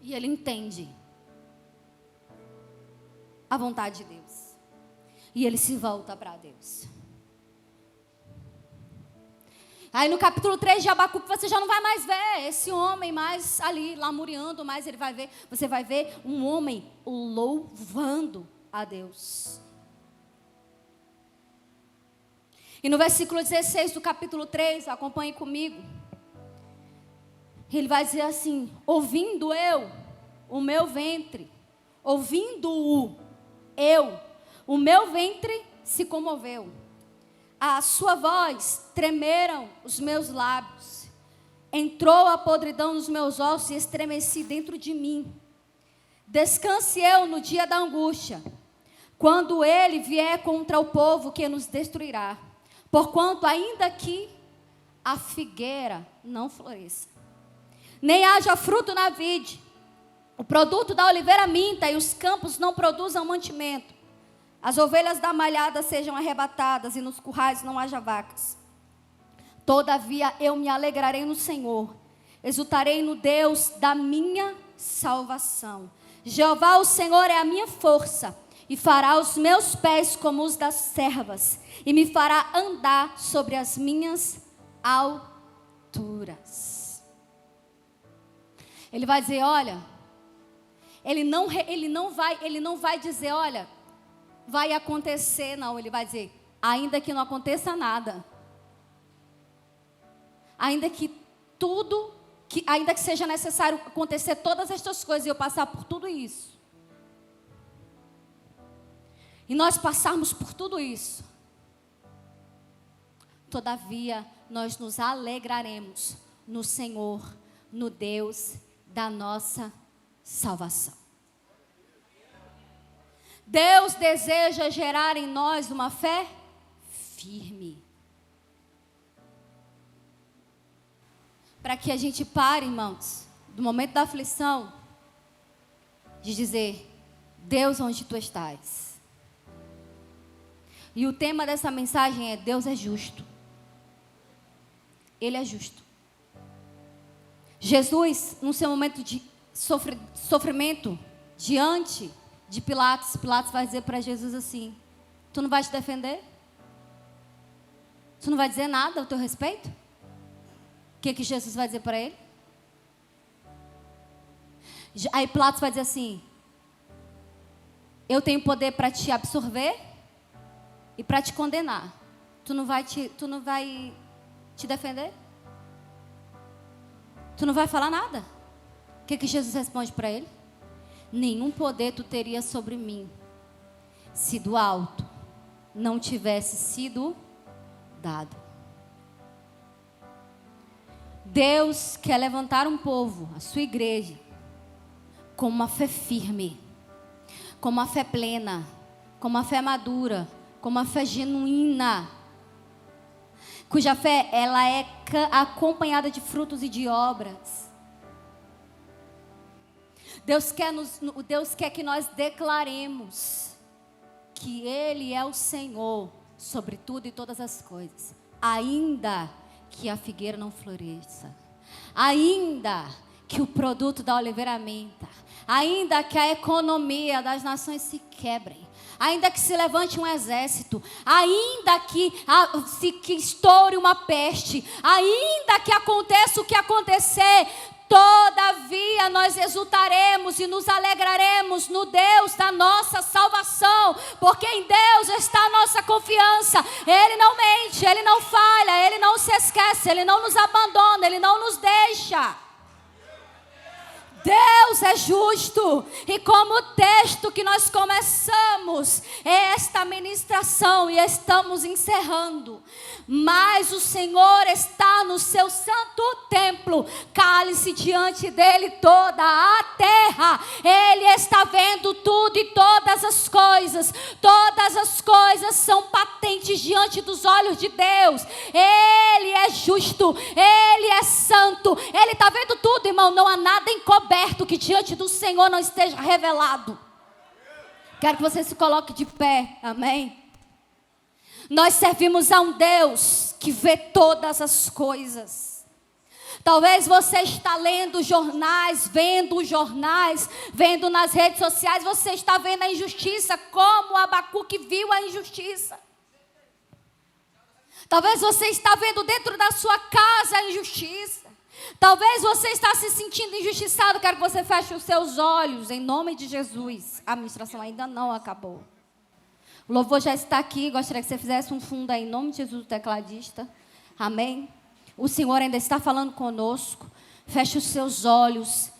E ele entende a vontade de Deus. E ele se volta para Deus. Aí no capítulo 3 de Abacuque, você já não vai mais ver esse homem mais ali, lamuriando, mas você vai ver um homem louvando a Deus. E no versículo 16 do capítulo 3, acompanhe comigo. Ele vai dizer assim: ouvindo eu, o meu ventre, ouvindo-o, o meu ventre se comoveu. A sua voz tremeram os meus lábios. Entrou a podridão nos meus ossos e estremeci dentro de mim. Descanse eu no dia da angústia, quando ele vier contra o povo que nos destruirá. Porquanto ainda que a figueira não floresça, nem haja fruto na vide, o produto da oliveira minta e os campos não produzam mantimento, as ovelhas da malhada sejam arrebatadas e nos currais não haja vacas. Todavia eu me alegrarei no Senhor, exultarei no Deus da minha salvação. Jeová o Senhor é a minha força e fará os meus pés como os das servas e me fará andar sobre as minhas alturas. Ele vai dizer, olha, ele não vai dizer, olha, vai acontecer, não. Ele vai dizer, ainda que não aconteça nada, ainda que seja necessário acontecer todas estas coisas e eu passar por tudo isso, e nós passarmos por tudo isso, todavia nós nos alegraremos no Senhor, no Deus da nossa salvação. Deus deseja gerar em nós uma fé firme. Para que a gente pare, irmãos, do momento da aflição, de dizer, Deus, onde tu estás? E o tema dessa mensagem é, Deus é justo. Ele é justo. Jesus, no seu momento de sofrimento, diante de Pilatos vai dizer para Jesus assim, tu não vai te defender? Tu não vai dizer nada ao teu respeito? O que Jesus vai dizer para ele? Aí Pilatos vai dizer assim, eu tenho poder para te absorver e para te condenar. Tu não vai te defender? Tu não vai falar nada? O que Jesus responde para ele? Nenhum poder tu teria sobre mim, se do alto não tivesse sido dado. Deus quer levantar um povo, a sua igreja, com uma fé firme, com uma fé plena, com uma fé madura, com uma fé genuína, cuja fé ela é acompanhada de frutos e de obras. Deus quer que nós declaremos que Ele é o Senhor sobre tudo e todas as coisas, ainda que a figueira não floresça, ainda que o produto da oliveira minta, ainda que a economia das nações se quebrem, ainda que se levante um exército, ainda que estoure uma peste, ainda que aconteça o que acontecer, todavia nós exultaremos e nos alegraremos no Deus da nossa salvação, porque em Deus está a nossa confiança. Ele não mente, Ele não falha, Ele não se esquece, Ele não nos abandona, Ele não nos deixa. Deus é justo, e como o texto que nós começamos terminamos esta ministração e estamos encerrando. Mas o Senhor está no seu santo templo. Cale-se diante dele toda a terra. Ele está vendo tudo e todas as coisas. Todas as coisas são patentes diante dos olhos de Deus. Ele é justo, Ele é santo. Ele está vendo tudo, irmão. Não há nada encoberto que diante do Senhor não esteja revelado. Quero que você se coloque de pé, amém? Nós servimos a um Deus que vê todas as coisas. Talvez você está lendo jornais, vendo nas redes sociais, você está vendo a injustiça, como Abacuque viu a injustiça. Talvez você está vendo dentro da sua casa a injustiça. Talvez você está se sentindo injustiçado. Quero que você feche os seus olhos, em nome de Jesus. A ministração ainda não acabou. O louvor já está aqui. Gostaria que você fizesse um fundo aí, em nome de Jesus, do tecladista. Amém? O Senhor ainda está falando conosco. Feche os seus olhos.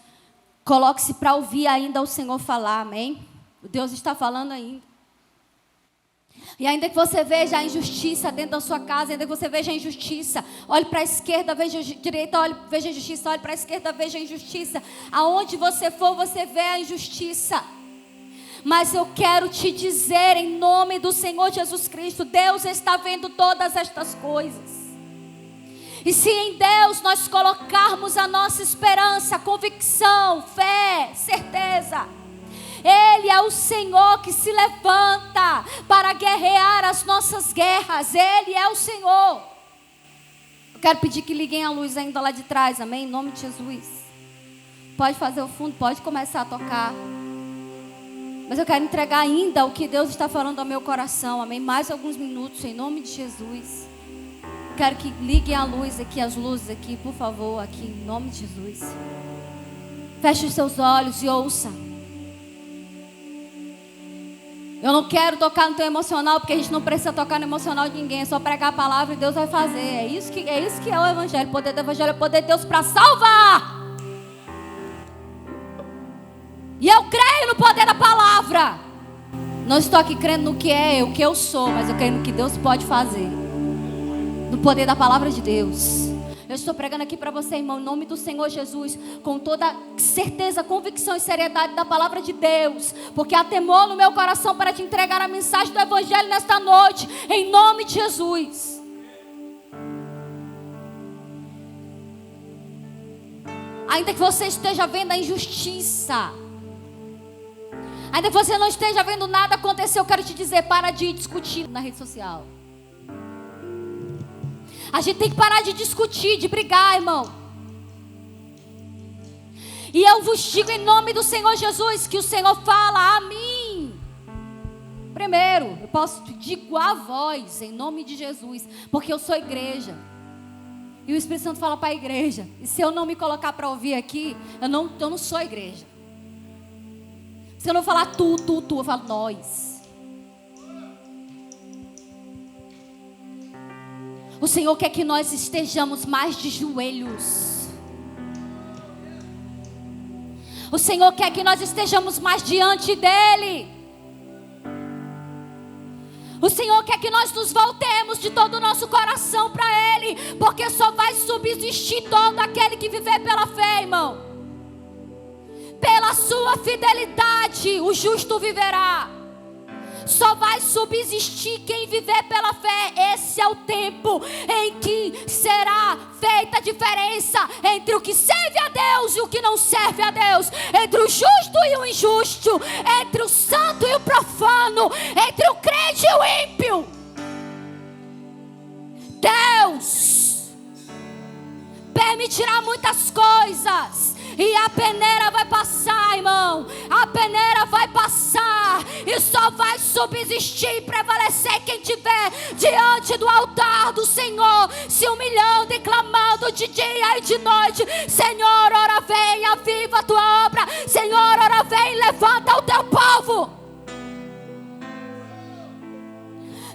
Coloque-se para ouvir ainda o Senhor falar. Amém? Deus está falando ainda. E ainda que você veja a injustiça dentro da sua casa, ainda que você veja a injustiça, olhe para a esquerda, veja a direita, veja a injustiça, olhe para a esquerda, veja a injustiça. Aonde você for, você vê a injustiça. Mas eu quero te dizer, em nome do Senhor Jesus Cristo, Deus está vendo todas estas coisas. E se em Deus nós colocarmos a nossa esperança, convicção, fé, certeza, Ele é o Senhor que se levanta para guerrear as nossas guerras. Ele é o Senhor. Eu quero pedir que liguem a luz ainda lá de trás, amém? Em nome de Jesus. Pode fazer o fundo, pode começar a tocar. Mas eu quero entregar ainda o que Deus está falando ao meu coração, amém? Mais alguns minutos, em nome de Jesus. Quero que liguem a luz aqui, as luzes aqui, por favor, aqui, em nome de Jesus. Feche os seus olhos e ouça. Eu não quero tocar no teu emocional, porque a gente não precisa tocar no emocional de ninguém. É só pregar a palavra e Deus vai fazer. É isso que é o Evangelho. O poder do Evangelho é o poder de Deus para salvar. E eu creio no poder da palavra. Não estou aqui crendo no que é, o que eu sou, mas eu creio no que Deus pode fazer. No poder da palavra de Deus. Eu estou pregando aqui para você, irmão, em nome do Senhor Jesus, com toda certeza, convicção e seriedade da palavra de Deus, porque há temor no meu coração para te entregar a mensagem do Evangelho nesta noite, em nome de Jesus. Ainda que você esteja vendo a injustiça, ainda que você não esteja vendo nada acontecer, eu quero te dizer, para de discutir na rede social. A gente tem que parar de discutir, de brigar, irmão. E eu vos digo em nome do Senhor Jesus, que o Senhor fala a mim. Primeiro, eu digo a vós, em nome de Jesus, porque eu sou igreja. E o Espírito Santo fala para a igreja. E se eu não me colocar para ouvir aqui, eu não sou igreja. Se eu não falar tu, eu falo nós. O Senhor quer que nós estejamos mais de joelhos. O Senhor quer que nós estejamos mais diante dEle. O Senhor quer que nós nos voltemos de todo o nosso coração para Ele, porque só vai subsistir todo aquele que viver pela fé, irmão. Pela sua fidelidade, o justo viverá. Só vai subsistir quem viver pela fé. Esse é o tempo em que será feita a diferença entre o que serve a Deus e o que não serve a Deus, entre o justo e o injusto, entre o santo e o profano, entre o crente e o ímpio. Deus permitirá muitas coisas. E a peneira vai passar, irmão. A peneira vai passar. E só vai subsistir e prevalecer quem estiver diante do altar do Senhor, se humilhando e clamando de dia e de noite. Senhor, ora vem, aviva a tua obra. Senhor, ora vem, levanta o teu povo.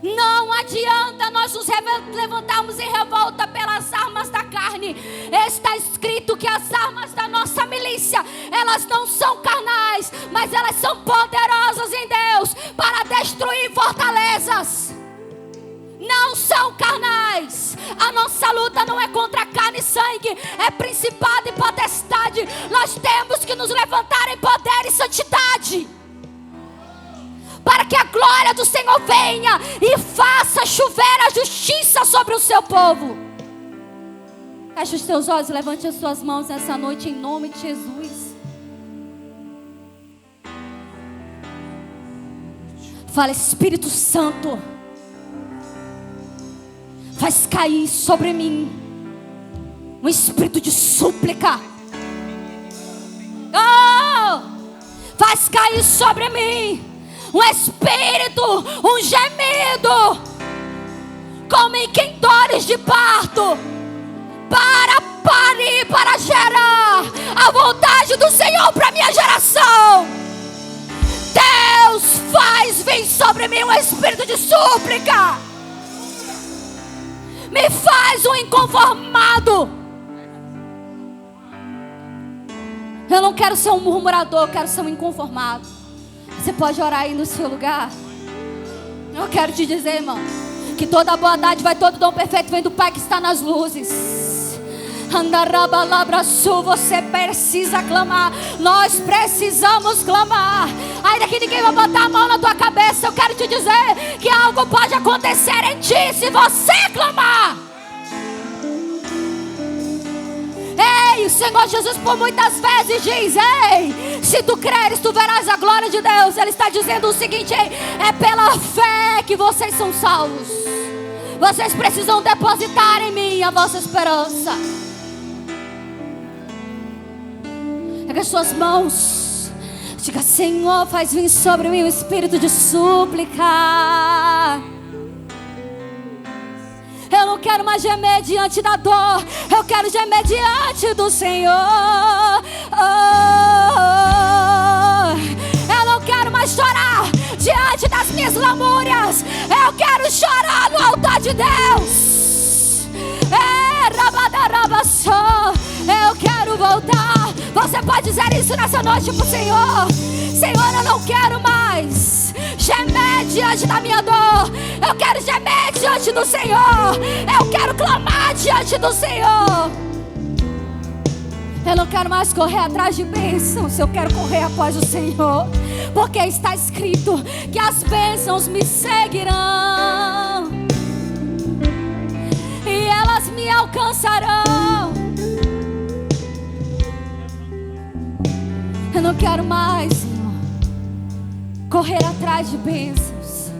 Não adianta nós nos levantarmos em revolta pelas armas da carne. Está escrito que as armas da nossa milícia, elas não são carnais, mas elas são poderosas em Deus para destruir fortalezas. Não são carnais. A nossa luta não é contra carne e sangue, é principado e potestade. Nós temos que nos levantar em poder e santidade, para que a glória do Senhor venha e faça chover a justiça sobre o seu povo. Feche os teus olhos e levante as suas mãos nessa noite em nome de Jesus. Fala, Espírito Santo, faz cair sobre mim um espírito de súplica. Oh! Faz cair sobre mim um espírito, um gemido, como em quem dores de parto, para parir, para gerar a vontade do Senhor para minha geração. Deus, faz vir sobre mim um espírito de súplica. Me faz um inconformado. Eu não quero ser um murmurador, eu quero ser um inconformado. Você pode orar aí no seu lugar? Eu quero te dizer, irmão, que toda boa dádiva e todo dom perfeito vem do Pai que está nas luzes. Você precisa clamar. Nós precisamos clamar. Ainda que ninguém vai botar a mão na tua cabeça, eu quero te dizer que algo pode acontecer em ti se você clamar. Ei, o Senhor Jesus por muitas vezes diz: ei, se tu creres, tu verás a glória de Deus. Ele está dizendo o seguinte: ei, é pela fé que vocês são salvos. Vocês precisam depositar em mim a vossa esperança. Pega as suas mãos, diga: Senhor, faz vir sobre mim o espírito de súplica. Eu não quero mais gemer diante da dor, eu quero gemer diante do Senhor. Eu não quero mais chorar diante das minhas lamúrias, eu quero chorar no altar de Deus. Eu quero voltar. Você pode dizer isso nessa noite pro Senhor: Senhor, eu não quero mais gemer diante da minha dor, eu quero gemer diante do Senhor. Eu quero clamar diante do Senhor. Eu não quero mais correr atrás de bênçãos, eu quero correr após o Senhor, porque está escrito que as bênçãos me seguirão e elas me alcançarão. Eu não quero mais, Senhor, correr atrás de bênçãos.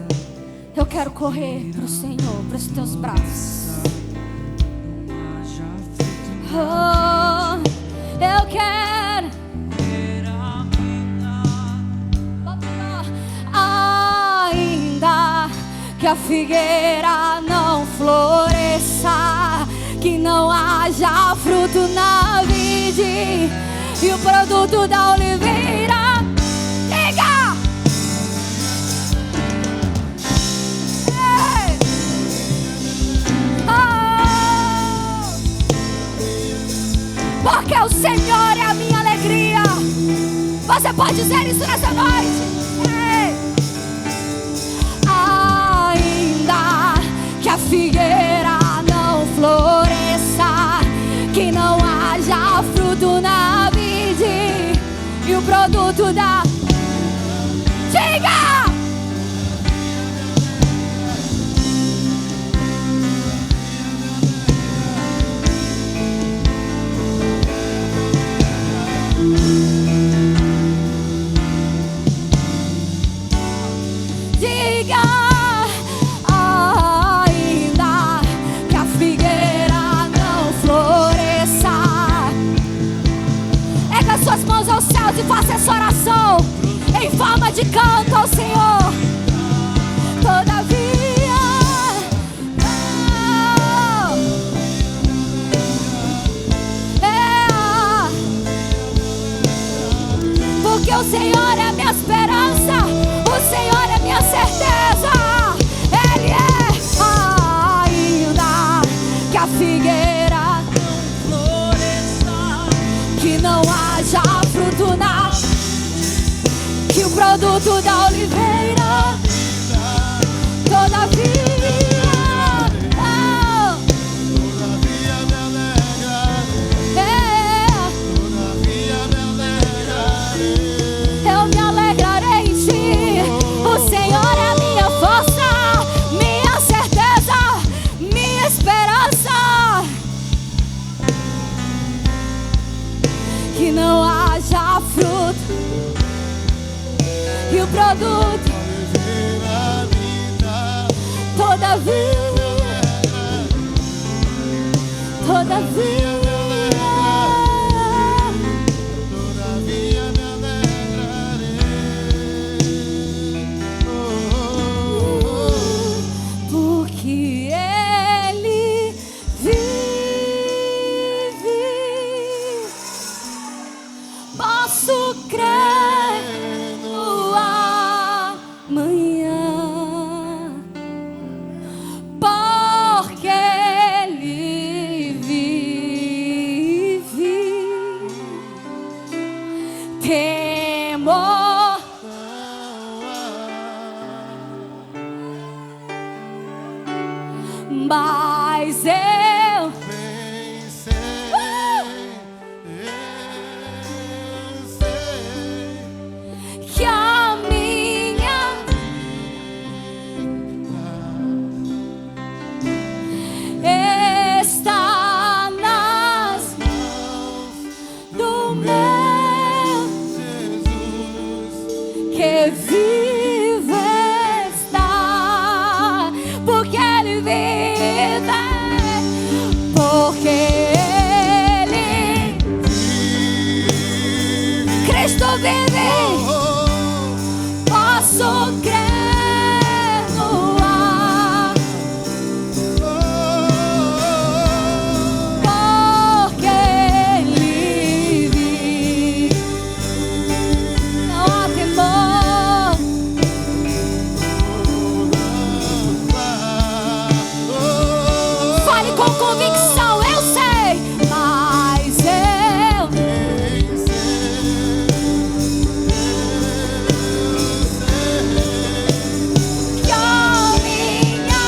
Eu quero correr para o Senhor, para os teus braços. Oh, eu quero. Ainda que a figueira não floresça, que não haja fruto na vide e o produto da oliveira, diga! Ei! Oh! Porque o Senhor é a minha alegria. Você pode dizer isso nessa noite? Ei! Ainda que a figueira não floresça, que não haja fruto na vide e o produto da... Diga! Diga! Ainda que a figueira não floresça, erga suas mãos aos céus e faça essa oração em forma de canto ao Senhor. Todavia, porque o Senhor é a minha esperança, o Senhor é a minha certeza. Ele é. Ainda que a figueira não floresça, que não haja fruto na, que o produto da oliveira, Todavia me alegrarei. porque Ele vive, posso crer no amanhã, porque Ele vive. Temor, mas eu que a minha está nas mãos do meu que vive está, porque Ele vive, porque Ele, Cristo vive, posso crer no ar, porque Ele vive, não há temor. Fale com convicção, eu sei, mas eu que a minha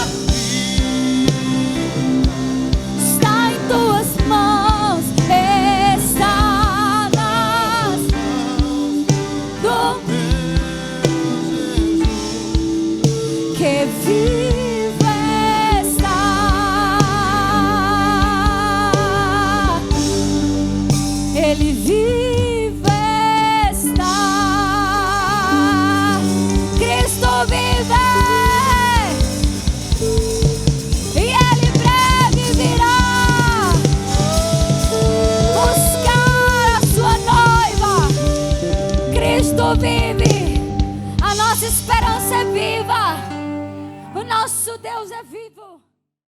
está em tuas mãos, está nas do que vive está. Ele vive está. Cristo vive e Ele breve virá buscar a sua noiva. Cristo vive, a nossa esperança é viva, o nosso Deus é vivo.